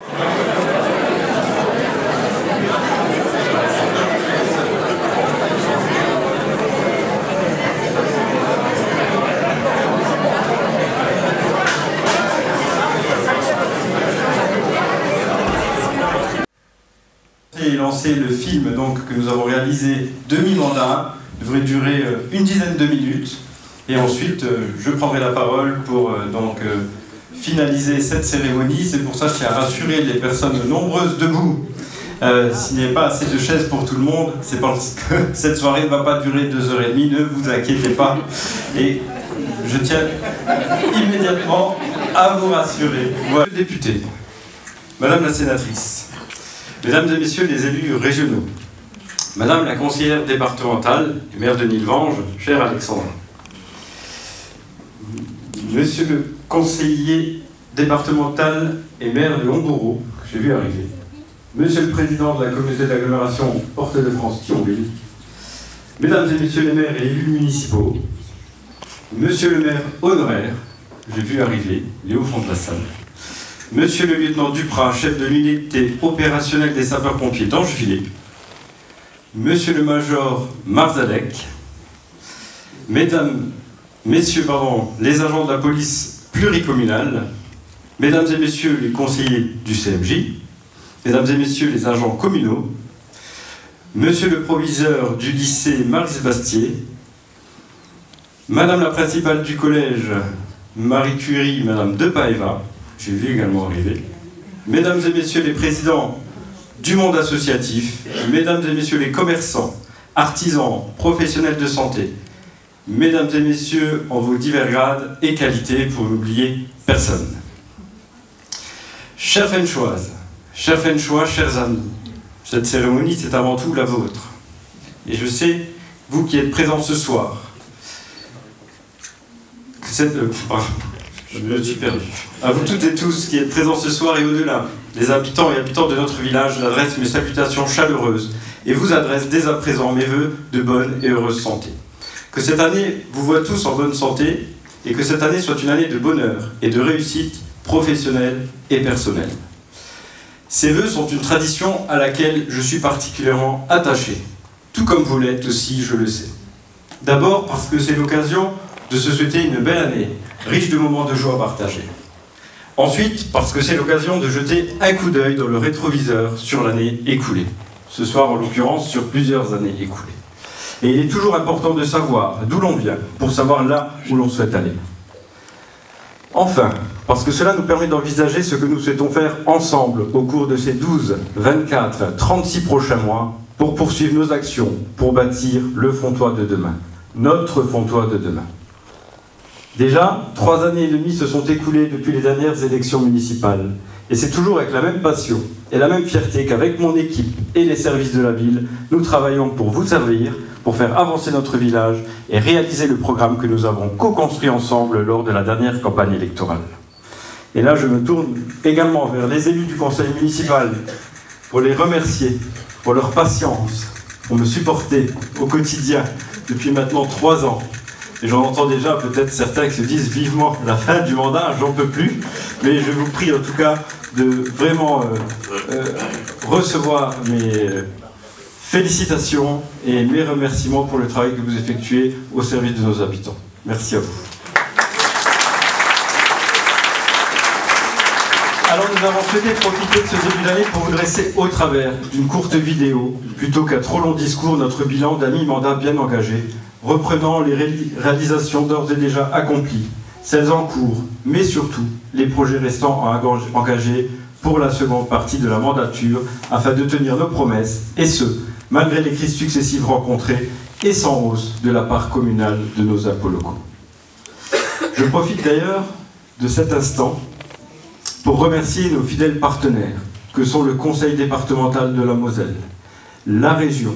Et lancer le film donc, que nous avons réalisé demi-mandat, devrait durer une dizaine de minutes, et ensuite je prendrai la parole pour finaliser cette cérémonie. C'est pour ça que je tiens à rassurer les personnes nombreuses debout. S'il n'y a pas assez de chaises pour tout le monde, c'est parce que cette soirée ne va pas durer 2h30, ne vous inquiétez pas. Et je tiens immédiatement à vous rassurer. Voilà, député, Madame la sénatrice, Mesdames et Messieurs les élus régionaux, Madame la conseillère départementale et maire de Nilvange, chère Alexandra, Monsieur le conseiller départemental et maire de Homboro, que j'ai vu arriver, Monsieur le président de la communauté d'agglomération Porte-de-France-Thionville, Mesdames et Messieurs les maires et élus municipaux, Monsieur le maire honoraire, que j'ai vu arriver, il est au fond de la salle, Monsieur le lieutenant Duprat, chef de l'unité opérationnelle des sapeurs-pompiers d'Angevillers, Monsieur le major Marzadek, Messieurs, les agents de la police pluricommunale, Mesdames et Messieurs les conseillers du CMJ, Mesdames et Messieurs les agents communaux, Monsieur le proviseur du lycée Marie-Sébastier, Madame la principale du collège Marie Curie, Madame Depaeva, j'ai vu également arriver, Mesdames et Messieurs les présidents du monde associatif, Mesdames et Messieurs les commerçants, artisans, professionnels de santé, Mesdames et Messieurs en vos divers grades et qualités, pour n'oublier personne. Chers Fenchoises, chers Fenchois, chers amis, cette cérémonie c'est avant tout la vôtre. Et je sais, vous qui êtes présents ce soir, que cette... Je me suis perdu. À vous toutes et tous qui êtes présents ce soir et au-delà, les habitants et habitantes de notre village, j'adresse mes salutations chaleureuses et vous adresse dès à présent mes vœux de bonne et heureuse santé. Que cette année vous voit tous en bonne santé et que cette année soit une année de bonheur et de réussite professionnelle et personnelle. Ces vœux sont une tradition à laquelle je suis particulièrement attaché, tout comme vous l'êtes aussi, je le sais. D'abord parce que c'est l'occasion de se souhaiter une belle année, riche de moments de joie partagés. Ensuite, parce que c'est l'occasion de jeter un coup d'œil dans le rétroviseur sur l'année écoulée. Ce soir, en l'occurrence, sur plusieurs années écoulées. Et il est toujours important de savoir d'où l'on vient, pour savoir là où l'on souhaite aller. Enfin, parce que cela nous permet d'envisager ce que nous souhaitons faire ensemble au cours de ces 12, 24, 36 prochains mois, pour poursuivre nos actions, pour bâtir le Fontois de demain, notre Fontois de demain. Déjà, 3 années et demie se sont écoulées depuis les dernières élections municipales. Et c'est toujours avec la même passion et la même fierté qu'avec mon équipe et les services de la ville, nous travaillons pour vous servir, pour faire avancer notre village et réaliser le programme que nous avons co-construit ensemble lors de la dernière campagne électorale. Et là, je me tourne également vers les élus du conseil municipal pour les remercier pour leur patience, pour me supporter au quotidien depuis maintenant 3 ans. Et j'en entends déjà peut-être certains qui se disent vivement la fin du mandat, j'en peux plus. Mais je vous prie en tout cas de vraiment recevoir mes félicitations et mes remerciements pour le travail que vous effectuez au service de nos habitants. Merci à vous. Alors nous avons souhaité profiter de ce début d'année pour vous dresser au travers d'une courte vidéo, plutôt qu'un trop long discours, notre bilan d'un mi-mandat bien engagé, reprenant les réalisations d'ores et déjà accomplies, celles en cours, mais surtout les projets restants à engager pour la seconde partie de la mandature, afin de tenir nos promesses, et ce, malgré les crises successives rencontrées et sans hausse de la part communale de nos impôts locaux. Je profite d'ailleurs de cet instant pour remercier nos fidèles partenaires, que sont le Conseil départemental de la Moselle, la région,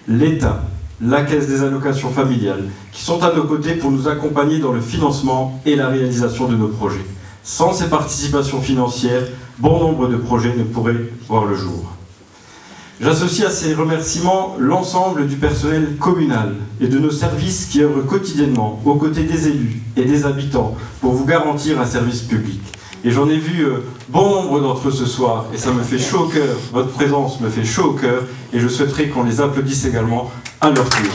l'État, la Caisse des allocations familiales, qui sont à nos côtés pour nous accompagner dans le financement et la réalisation de nos projets. Sans ces participations financières, bon nombre de projets ne pourraient voir le jour. J'associe à ces remerciements l'ensemble du personnel communal et de nos services qui œuvrent quotidiennement aux côtés des élus et des habitants pour vous garantir un service public. Et j'en ai vu bon nombre d'entre eux ce soir, et ça me fait chaud au cœur, votre présence me fait chaud au cœur, et je souhaiterais qu'on les applaudisse également à leur tour.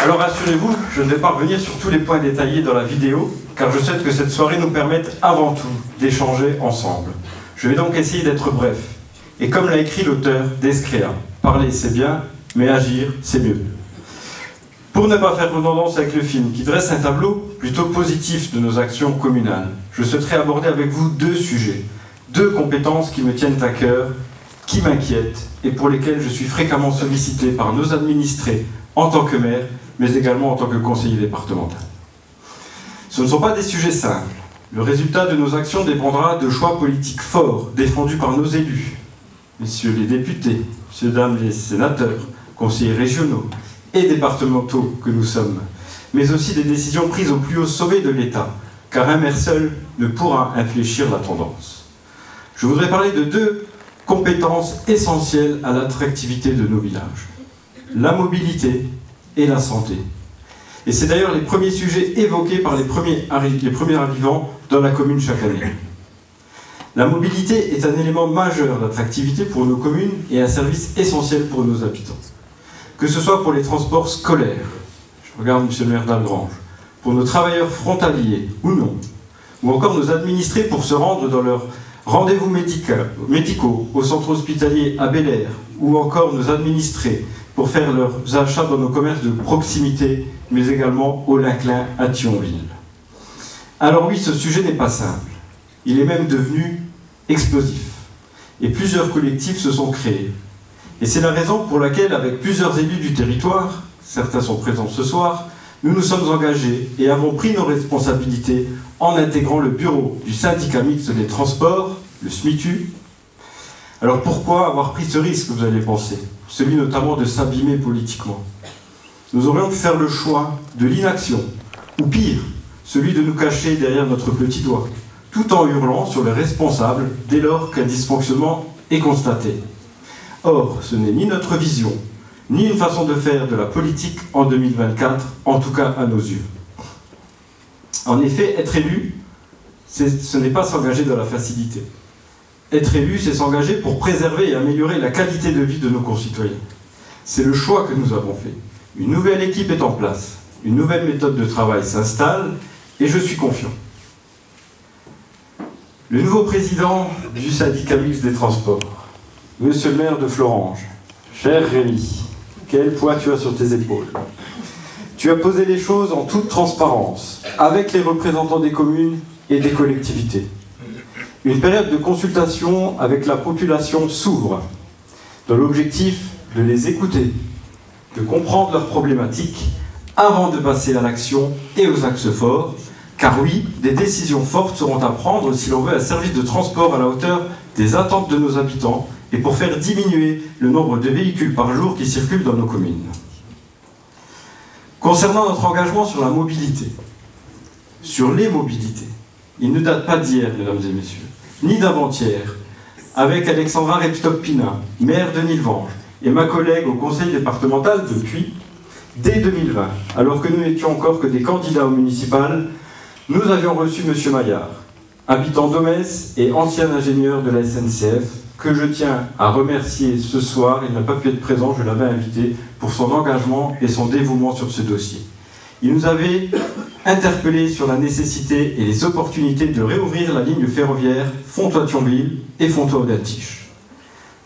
Alors rassurez-vous, je ne vais pas revenir sur tous les points détaillés dans la vidéo, car je souhaite que cette soirée nous permette avant tout d'échanger ensemble. Je vais donc essayer d'être bref. Et comme l'a écrit l'auteur d'Escrea, parler c'est bien, mais agir c'est mieux. Pour ne pas faire redondance avec le film, qui dresse un tableau plutôt positif de nos actions communales, je souhaiterais aborder avec vous deux sujets, deux compétences qui me tiennent à cœur, qui m'inquiètent et pour lesquelles je suis fréquemment sollicité par nos administrés en tant que maire, mais également en tant que conseiller départemental. Ce ne sont pas des sujets simples. Le résultat de nos actions dépendra de choix politiques forts, défendus par nos élus, messieurs les députés, messieurs, dames les sénateurs, conseillers régionaux et départementaux que nous sommes, mais aussi des décisions prises au plus haut sommet de l'État, car un maire seul ne pourra infléchir la tendance. Je voudrais parler de deux compétences essentielles à l'attractivité de nos villages, la mobilité et la santé. Et c'est d'ailleurs les premiers sujets évoqués par les premiers arrivants dans la commune chaque année. La mobilité est un élément majeur d'attractivité pour nos communes et un service essentiel pour nos habitants. Que ce soit pour les transports scolaires, je regarde monsieur le maire d'Algrange, pour nos travailleurs frontaliers ou non, ou encore nos administrés pour se rendre dans leurs rendez-vous médicaux au centre hospitalier à Bel-Air, ou encore nos administrés pour faire leurs achats dans nos commerces de proximité, mais également au Linclin à Thionville. Alors oui, ce sujet n'est pas simple. Il est même devenu explosif. Et plusieurs collectifs se sont créés. Et c'est la raison pour laquelle, avec plusieurs élus du territoire, certains sont présents ce soir, nous nous sommes engagés et avons pris nos responsabilités en intégrant le bureau du syndicat mixte des transports, le SMITU. Alors pourquoi avoir pris ce risque, vous allez penser? Celui notamment de s'abîmer politiquement. Nous aurions pu faire le choix de l'inaction, ou pire, celui de nous cacher derrière notre petit doigt, tout en hurlant sur les responsables dès lors qu'un dysfonctionnement est constaté. Or, ce n'est ni notre vision, ni une façon de faire de la politique en 2024, en tout cas à nos yeux. En effet, être élu, ce n'est pas s'engager dans la facilité. Être élu, c'est s'engager pour préserver et améliorer la qualité de vie de nos concitoyens. C'est le choix que nous avons fait. Une nouvelle équipe est en place, une nouvelle méthode de travail s'installe, et je suis confiant. Le nouveau président du syndicat mixte des transports, monsieur le maire de Florange, cher Rémi, quel poids tu as sur tes épaules. Tu as posé les choses en toute transparence, avec les représentants des communes et des collectivités. Une période de consultation avec la population s'ouvre, dans l'objectif de les écouter, de comprendre leurs problématiques, avant de passer à l'action et aux axes forts, car oui, des décisions fortes seront à prendre si l'on veut un service de transport à la hauteur des attentes de nos habitants et pour faire diminuer le nombre de véhicules par jour qui circulent dans nos communes. Concernant notre engagement sur la mobilité, sur les mobilités, il ne date pas d'hier, mesdames et messieurs, ni d'avant-hier, avec Alexandra Repstop-Pina, maire de Nilvange, et ma collègue au conseil départemental depuis, dès 2020, alors que nous n'étions encore que des candidats au municipal, nous avions reçu M. Maillard, habitant d'Omès et ancien ingénieur de la SNCF, que je tiens à remercier ce soir. Il n'a pas pu être présent, je l'avais invité, pour son engagement et son dévouement sur ce dossier. Il nous avait interpellés sur la nécessité et les opportunités de réouvrir la ligne ferroviaire Fontoy-Thionville et Fontoy-Audertiche.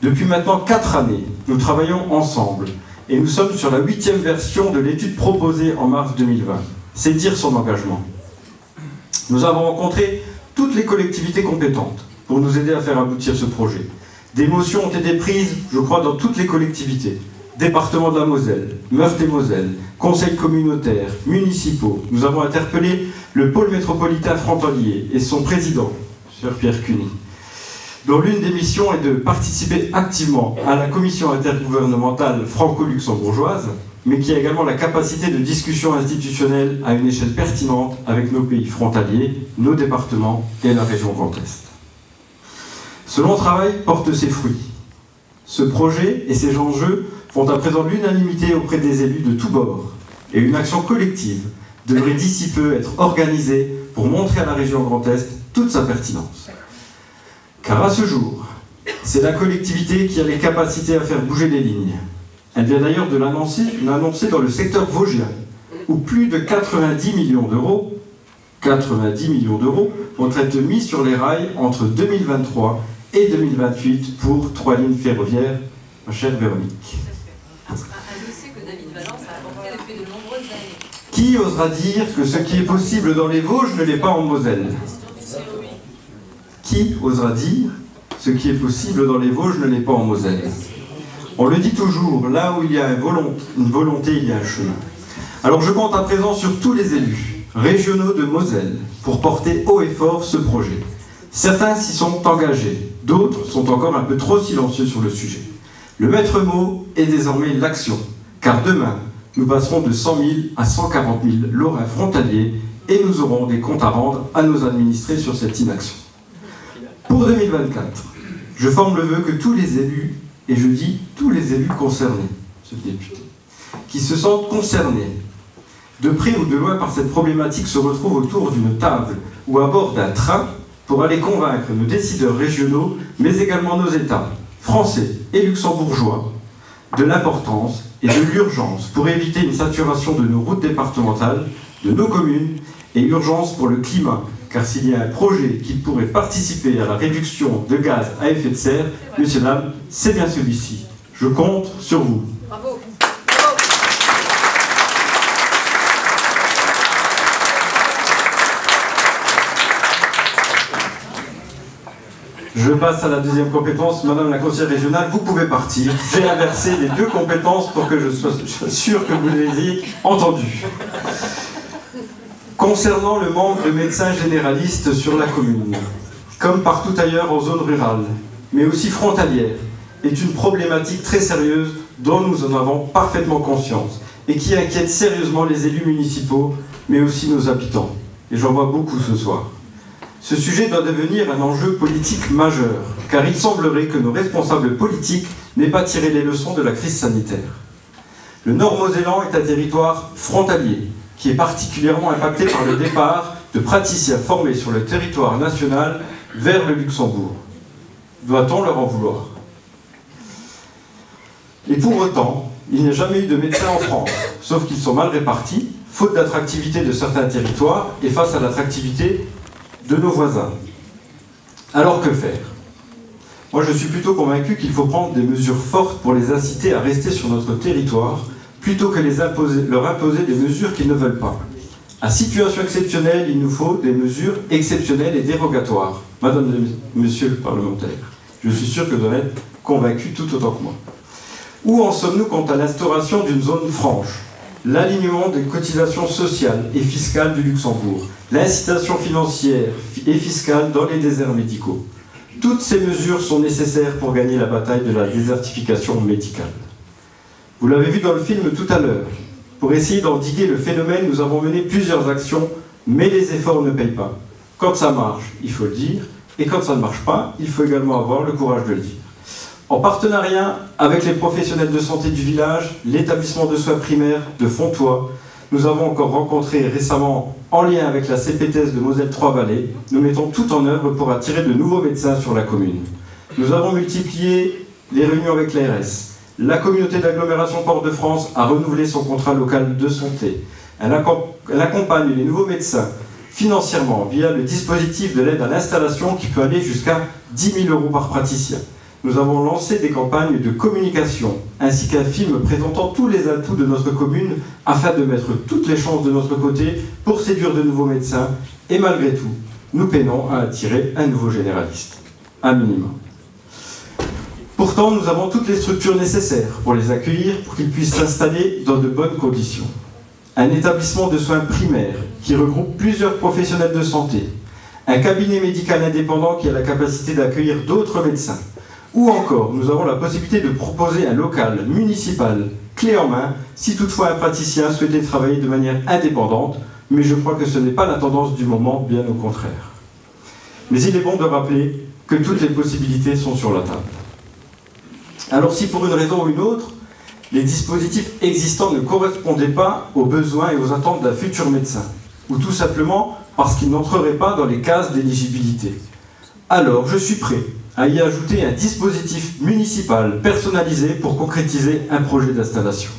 Depuis maintenant 4 années, nous travaillons ensemble et nous sommes sur la 8e version de l'étude proposée en mars 2020. C'est dire son engagement. Nous avons rencontré toutes les collectivités compétentes pour nous aider à faire aboutir ce projet. Des motions ont été prises, je crois, dans toutes les collectivités. Département de la Moselle, Meurthe-et-Moselle, conseils communautaires, municipaux. Nous avons interpellé le pôle métropolitain frontalier et son président, M. Pierre Cuny, dont l'une des missions est de participer activement à la commission intergouvernementale franco-luxembourgeoise, mais qui a également la capacité de discussion institutionnelle à une échelle pertinente avec nos pays frontaliers, nos départements et la région Grand Est. Ce long travail porte ses fruits. Ce projet et ses enjeux font à présent l'unanimité auprès des élus de tous bords, et une action collective devrait d'ici peu être organisée pour montrer à la région Grand Est toute sa pertinence. Car à ce jour, c'est la collectivité qui a les capacités à faire bouger les lignes. Elle vient d'ailleurs de l'annoncer dans le secteur vosgien, où plus de 90 millions d'euros vont être mis sur les rails entre 2023 et 2028 pour 3 lignes ferroviaires, ma chère Véronique. Un dossier que David Valence a apporté depuis de nombreuses années. Qui osera dire que ce qui est possible dans les Vosges ne l'est pas en Moselle? Qui osera dire ce qui est possible dans les Vosges ne l'est pas en Moselle? On le dit toujours, là où il y a une volonté, il y a un chemin. Alors je compte à présent sur tous les élus régionaux de Moselle pour porter haut et fort ce projet. Certains s'y sont engagés, d'autres sont encore un peu trop silencieux sur le sujet. Le maître mot est désormais l'action, car demain, nous passerons de 100 000 à 140 000 lorrains frontaliers et nous aurons des comptes à rendre à nos administrés sur cette inaction. Pour 2024, je forme le vœu que tous les élus, et je dis tous les élus concernés, ce député, qui se sentent concernés, de près ou de loin par cette problématique, se retrouvent autour d'une table ou à bord d'un train pour aller convaincre nos décideurs régionaux, mais également nos États, français et luxembourgeois, de l'importance et de l'urgence pour éviter une saturation de nos routes départementales, de nos communes, et urgence pour le climat, car s'il y a un projet qui pourrait participer à la réduction de gaz à effet de serre, messieurs, dames, c'est bien celui-ci. Je compte sur vous. Bravo. Je passe à la deuxième compétence. Madame la conseillère régionale, vous pouvez partir. J'ai inversé les deux compétences pour que je sois sûr que vous les ayez entendues. Concernant le manque de médecins généralistes sur la commune, comme partout ailleurs en zone rurale, mais aussi frontalière, est une problématique très sérieuse dont nous en avons parfaitement conscience et qui inquiète sérieusement les élus municipaux, mais aussi nos habitants. Et j'en vois beaucoup ce soir. Ce sujet doit devenir un enjeu politique majeur, car il semblerait que nos responsables politiques n'aient pas tiré les leçons de la crise sanitaire. Le Nord-Mosellan est un territoire frontalier, qui est particulièrement impacté par le départ de praticiens formés sur le territoire national vers le Luxembourg. Doit-on leur en vouloir? Et pour autant, il n'y a jamais eu de médecins en France, sauf qu'ils sont mal répartis, faute d'attractivité de certains territoires et face à l'attractivité de nos voisins. Alors que faire? Moi je suis plutôt convaincu qu'il faut prendre des mesures fortes pour les inciter à rester sur notre territoire, plutôt que leur imposer des mesures qu'ils ne veulent pas. À situation exceptionnelle, il nous faut des mesures exceptionnelles et dérogatoires. Madame et Monsieur le parlementaire, je suis sûr que vous en êtes convaincus tout autant que moi. Où en sommes-nous quant à l'instauration d'une zone franche, l'alignement des cotisations sociales et fiscales du Luxembourg, l'incitation financière et fiscale dans les déserts médicaux? Toutes ces mesures sont nécessaires pour gagner la bataille de la désertification médicale. Vous l'avez vu dans le film tout à l'heure. Pour essayer d'endiguer le phénomène, nous avons mené plusieurs actions, mais les efforts ne payent pas. Quand ça marche, il faut le dire, et quand ça ne marche pas, il faut également avoir le courage de le dire. En partenariat avec les professionnels de santé du village, l'établissement de soins primaires de Fontois, nous avons encore rencontré récemment, en lien avec la CPTS de Moselle 3-Vallées, nous mettons tout en œuvre pour attirer de nouveaux médecins sur la commune. Nous avons multiplié les réunions avec l'ARS. La communauté d'agglomération Port-de-France a renouvelé son contrat local de santé. Elle accompagne les nouveaux médecins financièrement via le dispositif de l'aide à l'installation qui peut aller jusqu'à 10 000 € par praticien. Nous avons lancé des campagnes de communication ainsi qu'un film présentant tous les atouts de notre commune afin de mettre toutes les chances de notre côté pour séduire de nouveaux médecins et malgré tout, nous peinons à attirer un nouveau généraliste, un minimum. Pourtant, nous avons toutes les structures nécessaires pour les accueillir, pour qu'ils puissent s'installer dans de bonnes conditions. Un établissement de soins primaires qui regroupe plusieurs professionnels de santé, un cabinet médical indépendant qui a la capacité d'accueillir d'autres médecins, ou encore, nous avons la possibilité de proposer un local municipal clé en main si toutefois un praticien souhaitait travailler de manière indépendante, mais je crois que ce n'est pas la tendance du moment, bien au contraire. Mais il est bon de rappeler que toutes les possibilités sont sur la table. Alors si pour une raison ou une autre, les dispositifs existants ne correspondaient pas aux besoins et aux attentes d'un futur médecin, ou tout simplement parce qu'ils n'entreraient pas dans les cases d'éligibilité. Alors, je suis prêt à y ajouter un dispositif municipal personnalisé pour concrétiser un projet d'installation.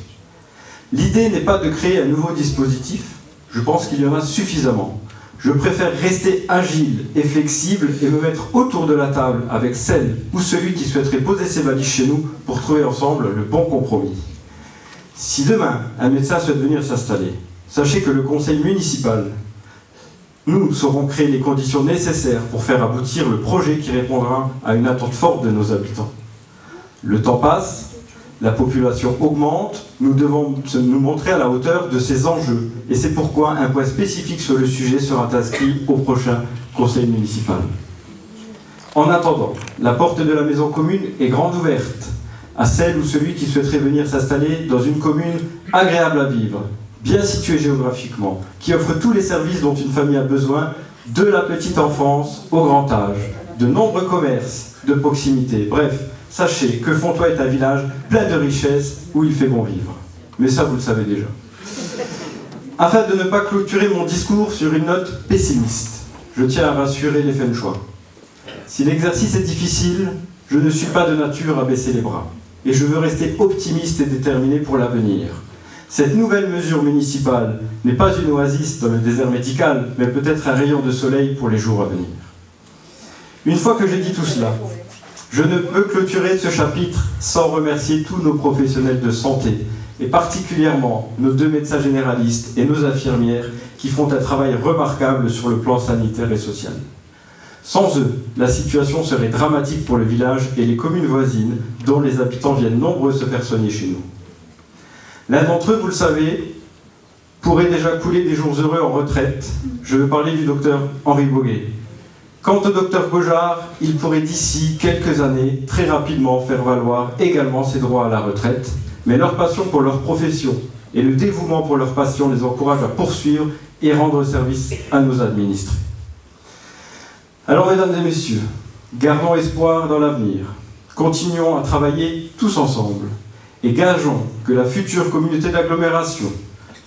L'idée n'est pas de créer un nouveau dispositif, je pense qu'il y en a suffisamment. Je préfère rester agile et flexible et me mettre autour de la table avec celle ou celui qui souhaiterait poser ses valises chez nous pour trouver ensemble le bon compromis. Si demain, un médecin souhaite venir s'installer, sachez que le conseil municipal, nous saurons créer les conditions nécessaires pour faire aboutir le projet qui répondra à une attente forte de nos habitants. Le temps passe, la population augmente, nous devons nous montrer à la hauteur de ces enjeux. Et c'est pourquoi un point spécifique sur le sujet sera inscrit au prochain conseil municipal. En attendant, la porte de la maison commune est grande ouverte à celle ou celui qui souhaiterait venir s'installer dans une commune agréable à vivre, bien située géographiquement, qui offre tous les services dont une famille a besoin, de la petite enfance au grand âge, de nombreux commerces de proximité. Bref, sachez que Fontoy est un village plein de richesses où il fait bon vivre. Mais ça, vous le savez déjà. Afin de ne pas clôturer mon discours sur une note pessimiste, je tiens à rassurer les Fenchois. Si l'exercice est difficile, je ne suis pas de nature à baisser les bras. Et je veux rester optimiste et déterminé pour l'avenir. Cette nouvelle mesure municipale n'est pas une oasis dans le désert médical, mais peut-être un rayon de soleil pour les jours à venir. Une fois que j'ai dit tout cela, je ne peux clôturer ce chapitre sans remercier tous nos professionnels de santé, et particulièrement nos 2 médecins généralistes et nos infirmières qui font un travail remarquable sur le plan sanitaire et social. Sans eux, la situation serait dramatique pour le village et les communes voisines, dont les habitants viennent nombreux se faire soigner chez nous. L'un d'entre eux, vous le savez, pourrait déjà couler des jours heureux en retraite. Je veux parler du docteur Henri Boguet. Quant au docteur Gojard, il pourrait d'ici quelques années, très rapidement, faire valoir également ses droits à la retraite, mais leur passion pour leur profession et le dévouement pour leurs patients les encouragent à poursuivre et rendre service à nos administrés. Alors, mesdames et messieurs, gardons espoir dans l'avenir. Continuons à travailler tous ensemble et gageons que la future communauté d'agglomération,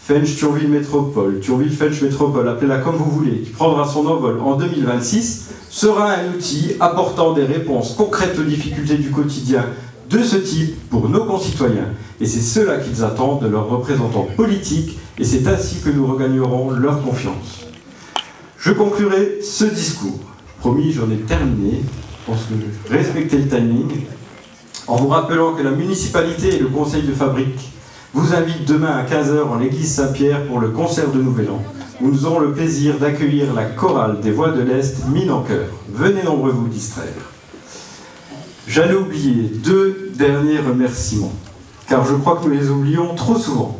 Fench-Thionville Métropole, Thionville-Fench Métropole, appelez-la comme vous voulez, qui prendra son envol en 2026, sera un outil apportant des réponses concrètes aux difficultés du quotidien de ce type pour nos concitoyens. Et c'est cela qu'ils attendent de leurs représentants politiques, et c'est ainsi que nous regagnerons leur confiance. Je conclurai ce discours. Promis, j'en ai terminé. Je pense que je respectais le timing. En vous rappelant que la municipalité et le conseil de fabrique vous invitent demain à 15 h en l'église Saint-Pierre pour le concert de Nouvel An, où nous aurons le plaisir d'accueillir la chorale des Voix de l'Est, Mine en chœur. Venez nombreux vous distraire. J'allais oublier 2 derniers remerciements, car je crois que nous les oublions trop souvent.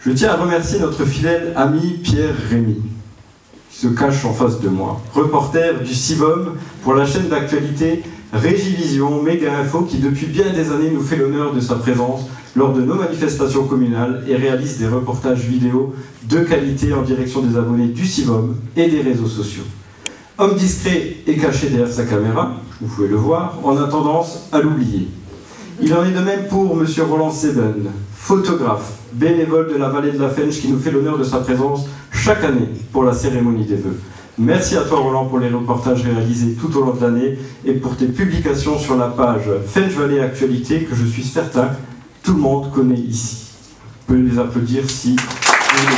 Je tiens à remercier notre fidèle ami Pierre Rémy, qui se cache en face de moi, reporter du CIVOM pour la chaîne d'actualité Régivision Méga Info, qui depuis bien des années nous fait l'honneur de sa présence lors de nos manifestations communales et réalise des reportages vidéo de qualité en direction des abonnés du CIVOM et des réseaux sociaux. Homme discret et caché derrière sa caméra, vous pouvez le voir, on a tendance à l'oublier. Il en est de même pour M. Roland Seben, photographe, bénévole de la vallée de la Fench, qui nous fait l'honneur de sa présence chaque année pour la cérémonie des vœux. Merci à toi Roland pour les reportages réalisés tout au long de l'année et pour tes publications sur la page Fench Valley Actualité que je suis certain tout le monde connaît ici. Vous pouvez les applaudir si vous voulez.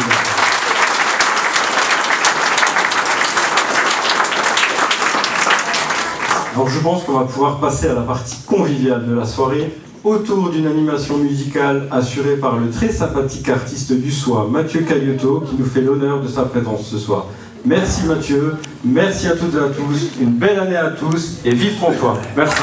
Alors je pense qu'on va pouvoir passer à la partie conviviale de la soirée autour d'une animation musicale assurée par le très sympathique artiste du soir, Mathieu Caillotot, qui nous fait l'honneur de sa présence ce soir. Merci Mathieu, merci à toutes et à tous, une belle année à tous et vive Fontoy. Merci.